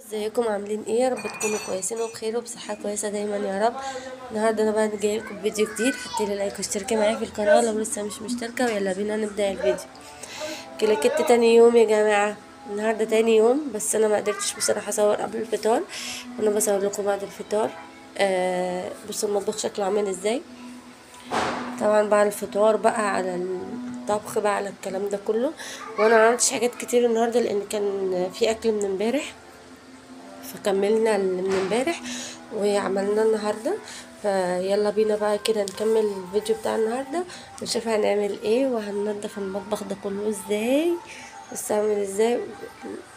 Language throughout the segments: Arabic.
ازيكم عاملين ايه؟ يا رب تكونوا كويسين وبخير وبصحه كويسه دايما يا رب. النهارده انا بقى جاي لكم فيديو جديد. حطيلي لايك واشتركي معايا في القناه لو لسه مش مشتركه، ويلا بينا نبدا الفيديو. كليكت تاني يوم يا جماعه، النهارده تاني يوم، بس انا ما قدرتش بصراحه اصور قبل الفطار. انا بصور لكم بعد الفطار. بصوا المطبخ شكله عامل ازاي. طبعا بعد الفطار بقى على الطبخ بقى على الكلام ده كله. وانا ما عملتش حاجات كتير النهارده لان كان في اكل من امبارح، فكملنا من امبارح وعملنا النهارده. فيلا بينا بقى كده نكمل الفيديو بتاع النهارده ونشوف هنعمل ايه وهننضف المطبخ ده كله ازاي. بس اعمل ازاي؟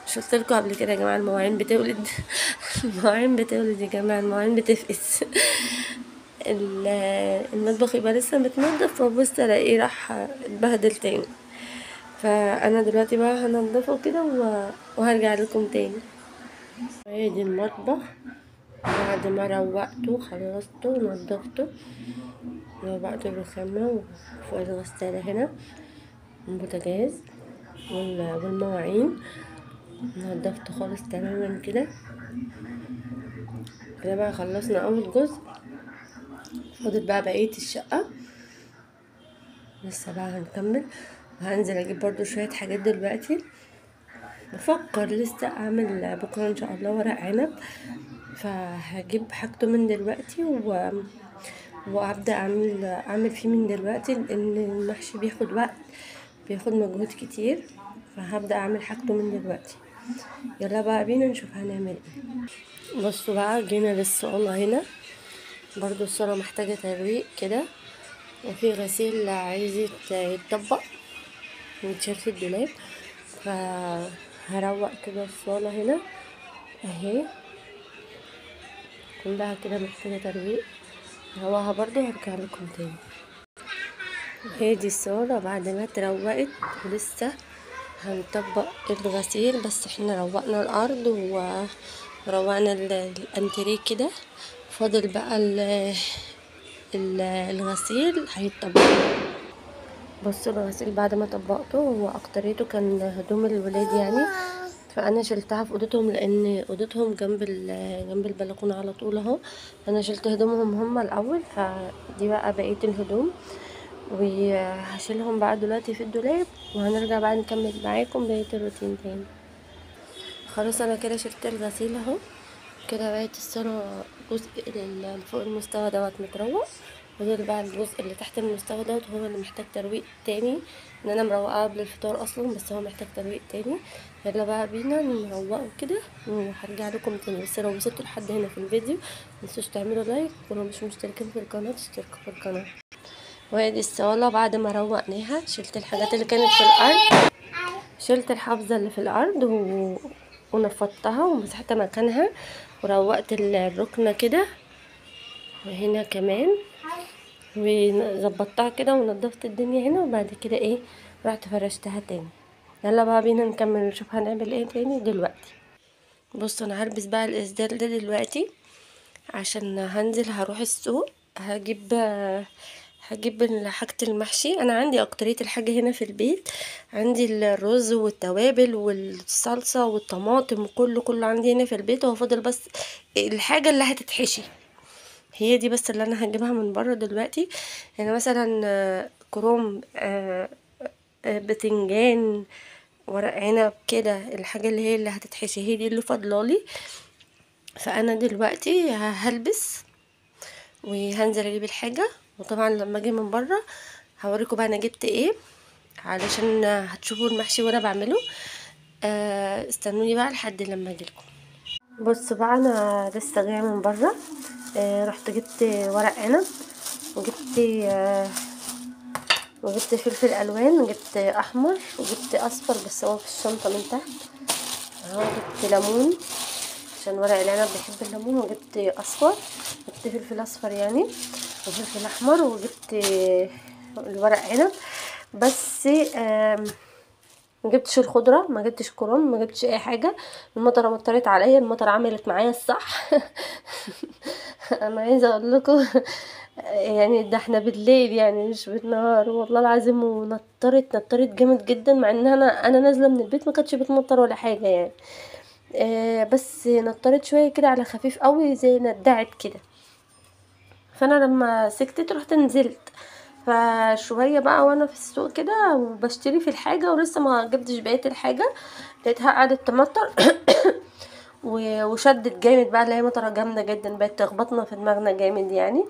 شفت لكم قبل كده يا جماعه المواعين بتولد. المواعين بتولد يا جماعه، المواعين بتفقس. المطبخ يبقى لسه متنضف وبص الاقيه راح اتبهدل تاني. فانا دلوقتي بقى هنضفه كده وهرجع لكم تاني. ادي المطبخ بعد ما روقته خلصته ونضفته. روقت الرخامة وفوق الغسالة هنا البوتاجاز والمواعين. نضفته خالص تماما كده. كده بقى خلصنا اول جزء، فاضل بقى بقية الشقة. لسه بقى هنكمل، وهنزل اجيب برضو شوية حاجات دلوقتي. بفكر لسه اعمل بكرة ان شاء الله ورق عنب، فهجيب حاجته من دلوقتي وابدا اعمل فيه من دلوقتي، لان المحشي بياخد وقت، بياخد مجهود كتير، فهبدا اعمل حاجته من دلوقتي. يلا بقى بينا نشوف هنعمل ايه. بصوا بقى جينا للصالة هنا، برضو الصالة محتاجة ترويق كده، وفي غسيل عايز يتطبق ويتشال في الدولاب. فهروق كده الصالة هنا اهي، كلها كده محتاجة ترويق. هواها برضو هرجع لكم تاني. هي دي الصالة بعد ما اتروقت، ولسه هنطبق الغسيل. بس احنا روقنا الارض وروقنا الانتريه كده، فاضل بقى الغسيل هيتطبق. بصوا الغسيل بعد ما طبقته، هو اكتريته كان هدوم الولاد يعني، فانا شلتها في اوضتهم لان اوضتهم جنب البلكونه على طول اهو. انا شلت هدومهم هم الاول، فدي بقى بقيه الهدوم وهشيلهم بقى دلوقتي في الدولاب، وهنرجع بقى نكمل معاكم بقيه الروتين تاني. خلاص انا كده شلت الغسيل اهو. كده بقت الصالة الجزء اللي فوق المستوى دوت متروق، ودول بقى الجزء اللي تحت المستوى دوت هو اللي محتاج ترويق تاني. ان انا مروقاه قبل الفطار اصلا، بس هو محتاج ترويق تاني. يلا بقى بينا نروقه كده وهرجع لكم تاني. بس لو وصلتوا لحد هنا في الفيديو متنسوش تعملوا لايك، ولو مش مشتركين في القناه تشتركوا في القناه. وادي الصاله بعد ما روقناها، شلت الحاجات اللي كانت في الارض، شلت الحافظه اللي في الارض ونفضتها ومسحتها مكانها، وروقت الركنه كده وهنا كمان، وظبطتها كده ونضفت الدنيا هنا. وبعد كده ايه، رحت فرشتها تاني. يلا بقى بينا نكمل نشوف هنعمل ايه تاني دلوقتي. بصوا انا هلبس بقى الاسدال ده دلوقتي عشان هنزل هروح السوق. هجيب حاجة المحشي. انا عندي اكترية الحاجة هنا في البيت، عندي الرز والتوابل والصلصة والطماطم وكله عندي هنا في البيت. هو فاضل بس الحاجة اللي هتتحشي، هي دي بس اللي انا هجيبها من بره دلوقتي. يعني مثلا كروم، بتنجان، ورق عنب كده، الحاجة اللي هي اللي هتتحشي هي دي اللي فاضلالي. فانا دلوقتي هلبس وهنزل اجيب الحاجة، وطبعا لما اجي من بره هوريكم بقى انا جبت ايه علشان هتشوفوا المحشي وانا بعمله. استنوني بقى لحد لما اجيلكم. بص بقى انا لسه جايه من بره. رحت جبت ورق عنب، وجبت فلفل الوان، وجبت احمر، وجبت اصفر بس هو في الشنطه من تحت اهو. جبت ليمون عشان ورق العنب بيحب الليمون، وجبت اصفر، جبت فلفل اصفر يعني، وفلفل احمر، وجبت الورق عنب. بس ما جبتش الخضره، ما جبتش كرنب، ما جبتش اي حاجه. المطره مطرت عليا، المطره عملت معايا الصح. انا عايزه اقول لكم يعني ده احنا بالليل يعني مش بالنهار والله العظيم. ونطرت جامد جدا، مع ان انا نازله من البيت ما كانتش بتمطر ولا حاجه يعني. بس نطرت شويه كده على خفيف قوي زي ندعت كده. فانا لما سكتت رحت نزلت فشويه بقى وانا في السوق كده وبشتري في الحاجه ولسه ما جبتش بقيه الحاجه، لقيتها قعدت تمطر وشدت جامد بقى، اللي هي مطره جامده جدا بقت تخبطنا في دماغنا جامد يعني.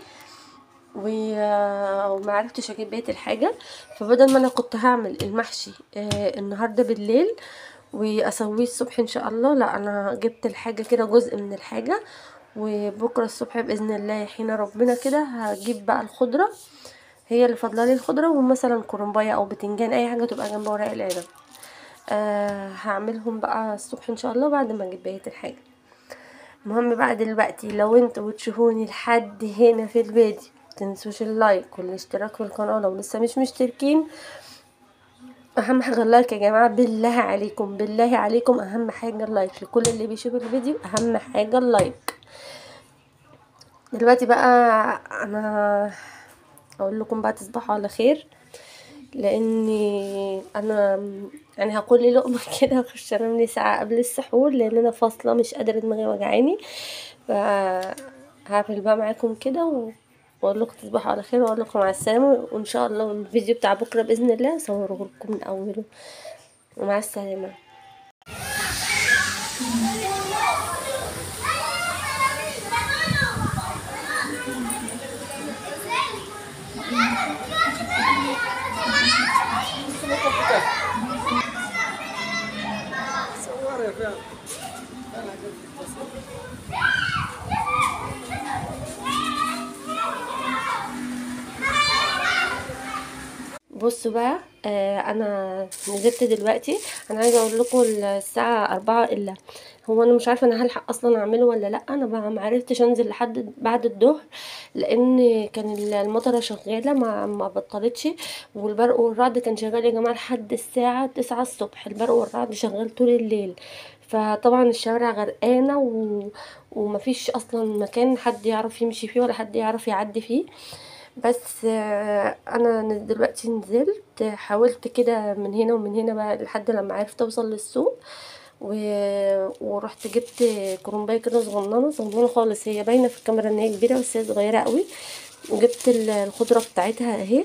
وما عرفتش اجيب بقيه الحاجه. فبدل ما انا كنت هعمل المحشي النهارده بالليل واسويه الصبح ان شاء الله، لا انا جبت الحاجه كده جزء من الحاجه، وبكره الصبح باذن الله حين ربنا كده هجيب بقى الخضره، هي اللي فاضلالي الخضره، ومثلا كرنبايه او بتنجان اي حاجه تبقى جنب ورق العنب. هعملهم بقى الصبح ان شاء الله بعد ما اجيب بقيه الحاجه. المهم بقى دلوقتي لو انتوا بتشوفوني لحد هنا في الفيديو متنسوش اللايك والاشتراك في القناه لو لسه مش مشتركين. اهم حاجه اللايك يا جماعه، بالله عليكم بالله عليكم اهم حاجه اللايك، لكل اللي بيشوف الفيديو اهم حاجه اللايك. دلوقتي بقى انا اقول لكم بقى تصبحوا على خير، لاني انا يعني هاكل لي لقمه كده واخش انام لي ساعه قبل السحور، لان انا فاصله مش قادره دماغي وجعاني. هقفل بقى معاكم كده واقول لكم تصبحوا على خير واقول لكم على السلامه، وان شاء الله الفيديو بتاع بكره باذن الله اصوره لكم من اوله. ومع السلامه. بصوا بقى انا نزلت دلوقتي. انا عايزه اقول لكم الساعه 4 الا، هو انا مش عارفه انا هلحق اصلا اعمله ولا لا. انا بقى معرفتش انزل لحد بعد الظهر لان كان المطره شغاله ما بطلتش، والبرق والرعد كان شغال يا جماعه لحد الساعه 9 الصبح. البرق والرعد شغال طول الليل، فطبعا الشوارع غرقانه ومفيش اصلا مكان حد يعرف يمشي فيه ولا حد يعرف يعدي فيه. بس انا دلوقتي نزلت حاولت كده من هنا ومن هنا بقى لحد لما عرفت اوصل للسوق ورحت جبت كرومبايه كده صغننه صغننه خالص، هي باينه في الكاميرا ان هي كبيره بس هي صغيره قوي. وجبت الخضره بتاعتها اهي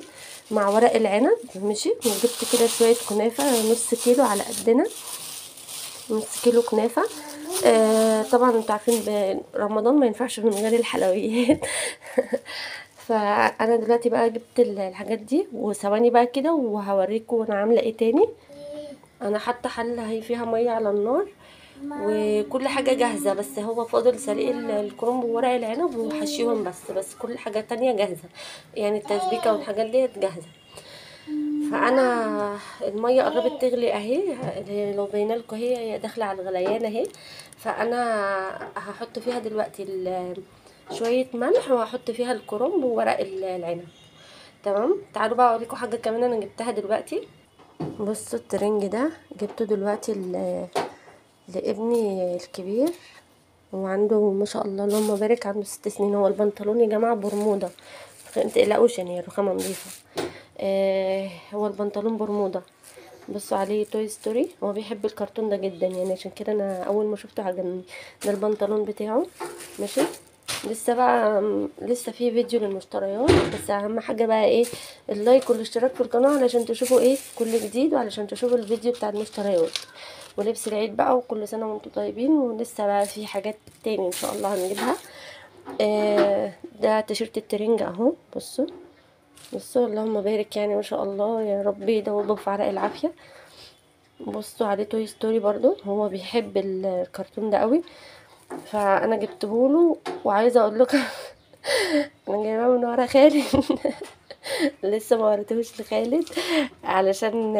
مع ورق العنب ماشي. وجبت كده شويه كنافه نص كيلو على قدنا، نص كيلو كنافه. طبعا انتوا عارفين رمضان ما ينفعش من غير الحلويات فانا دلوقتي بقى جبت الحاجات دي وثواني بقى كده وهوريكم انا عامله ايه تاني. انا حاطه حله هي فيها ميه على النار وكل حاجه جاهزه، بس هو فاضل سليق الكرنب وورق العنب وحشيهم بس كل حاجه تانية جاهزه، يعني التسبيكه والحاجات ديت جاهزه. فانا الميه قربت تغلي اهي، لو باينه لكم هي داخله على الغليان اهي. فانا هحط فيها دلوقتي شويه ملح وهحط فيها الكرنب وورق العنب. تمام، تعالوا بقى اوريكم حاجه كمان انا جبتها دلوقتي. بصوا الترنج ده جبته دلوقتي لابني الكبير، وعنده ما شاء الله اللهم بارك عنده 6 سنين. هو البنطلون يا جماعه برمودا، متقلقوش يعني الرخامه نظيفه. هو البنطلون برمودا، بصوا عليه توي ستوري، هو بيحب الكرتون ده جدا يعني عشان كده انا اول ما شفته عجبني. ده البنطلون بتاعه ماشي. لسه بقى لسه في فيديو للمشتريات، بس اهم حاجه بقى ايه اللايك والاشتراك في القناه علشان تشوفوا ايه كل جديد وعلشان تشوفوا الفيديو بتاع المشتريات ولبس العيد بقى. وكل سنه وانتم طيبين، ولسه بقى في حاجات تاني ان شاء الله هنجيبها. ده تيشيرت الترنج اهو، بصوا اللهم بارك يعني ما شاء الله يا رب يدوبه في عرق العافيه. بصوا عليه توي ستوري برضو، هو بيحب الكرتون ده قوي فانا جبته له. وعايزه اقول لكم انا جايباه من ورا خالد لسه ما وريتهوش لخالد علشان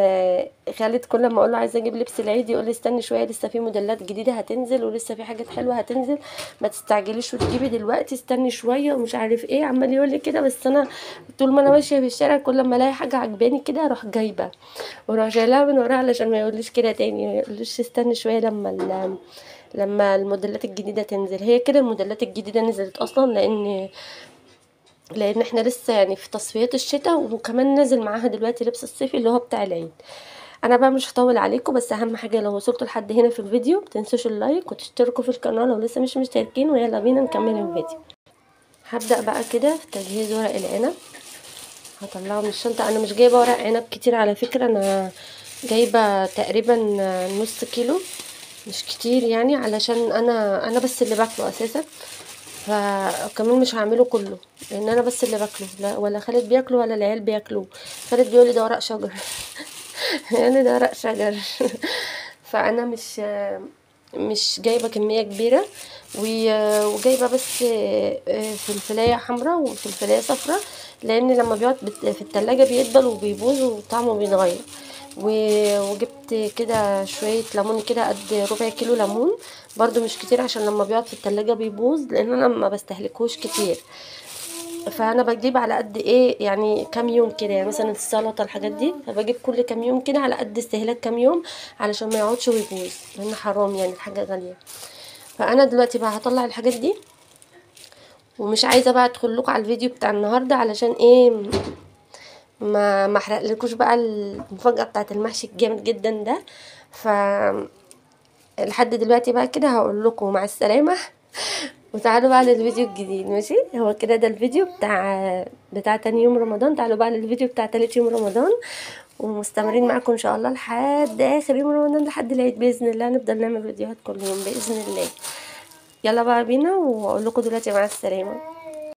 خالد كل ما اقول له عايزه اجيب لبس العيد يقول لي استني شويه لسه في موديلات جديده هتنزل ولسه في حاجات حلوه هتنزل، ما تستعجليش وتجيبي دلوقتي استني شويه ومش عارف ايه، عمال يقول لي كده. بس انا طول ما انا ماشيه في الشارع كل ما الاقي حاجه عجباني كده اروح جايبه واروح شايلها من ورا علشان ما يقوليش كده تاني، ما يقوليش استني شويه لما الموديلات الجديده تنزل. هي كده الموديلات الجديده نزلت اصلا لان احنا لسه يعني في تصفيات الشتاء، وكمان نازل معاها دلوقتي لبس الصيفي اللي هو بتاع العيد. انا بقى مش هطول عليكم، بس اهم حاجه لو وصلتوا لحد هنا في الفيديو متنسوش اللايك وتشتركوا في القناه لو لسه مش مشتركين، ويلا بينا نكمل الفيديو. هبدا بقى كده في تجهيز ورق العنب. هطلعه من الشنطه. انا مش جايبه ورق عنب كتير على فكره، انا جايبه تقريبا نص كيلو، مش كتير يعني، علشان انا بس اللي باكله اساسا، فكمان مش هعمله كله لان انا بس اللي باكله، لا ولا خالد بياكله ولا العيال بياكلوه. خالد بيقولي ده ورق شجر يعني ده ورق شجر فانا مش جايبه كميه كبيره، وجايبه بس فلفلايه حمراء وفلفلايه صفراء، لان لما بيقعد في التلاجة بيدبل وبيبوظ وطعمه بيتغير. وجبت كده شويه ليمون كده قد ربع كيلو ليمون، برضو مش كتير عشان لما بيقعد في التلاجة بيبوظ، لان انا ما بستهلكوش كتير، فانا بجيب على قد ايه يعني كام يوم كده، يعني مثلا السلطه الحاجات دي فبجيب كل كام يوم كده على قد استهلاك كام يوم، علشان ما يقعدش ويبوظ، لان حرام يعني الحاجه غاليه. فانا دلوقتي بقى هطلع الحاجات دي، ومش عايزه بقى ادخل لكم على الفيديو بتاع النهارده علشان ايه ما احرق لكوش بقى المفاجاه بتاعه المحشي الجامد جدا ده. ف لحد دلوقتي بقى كده هقول لكم مع السلامه وتعالوا بقى للفيديو الجديد. ماشي، هو كده ده الفيديو بتاع تاني يوم رمضان. تعالوا بقى للفيديو بتاع تالت يوم رمضان، ومستمرين معاكم ان شاء الله لحد اخر يوم رمضان، لحد العيد باذن الله نفضل نعمل فيديوهات كل يوم باذن الله. يلا بقى بينا، واقول لكم دلوقتي مع السلامه.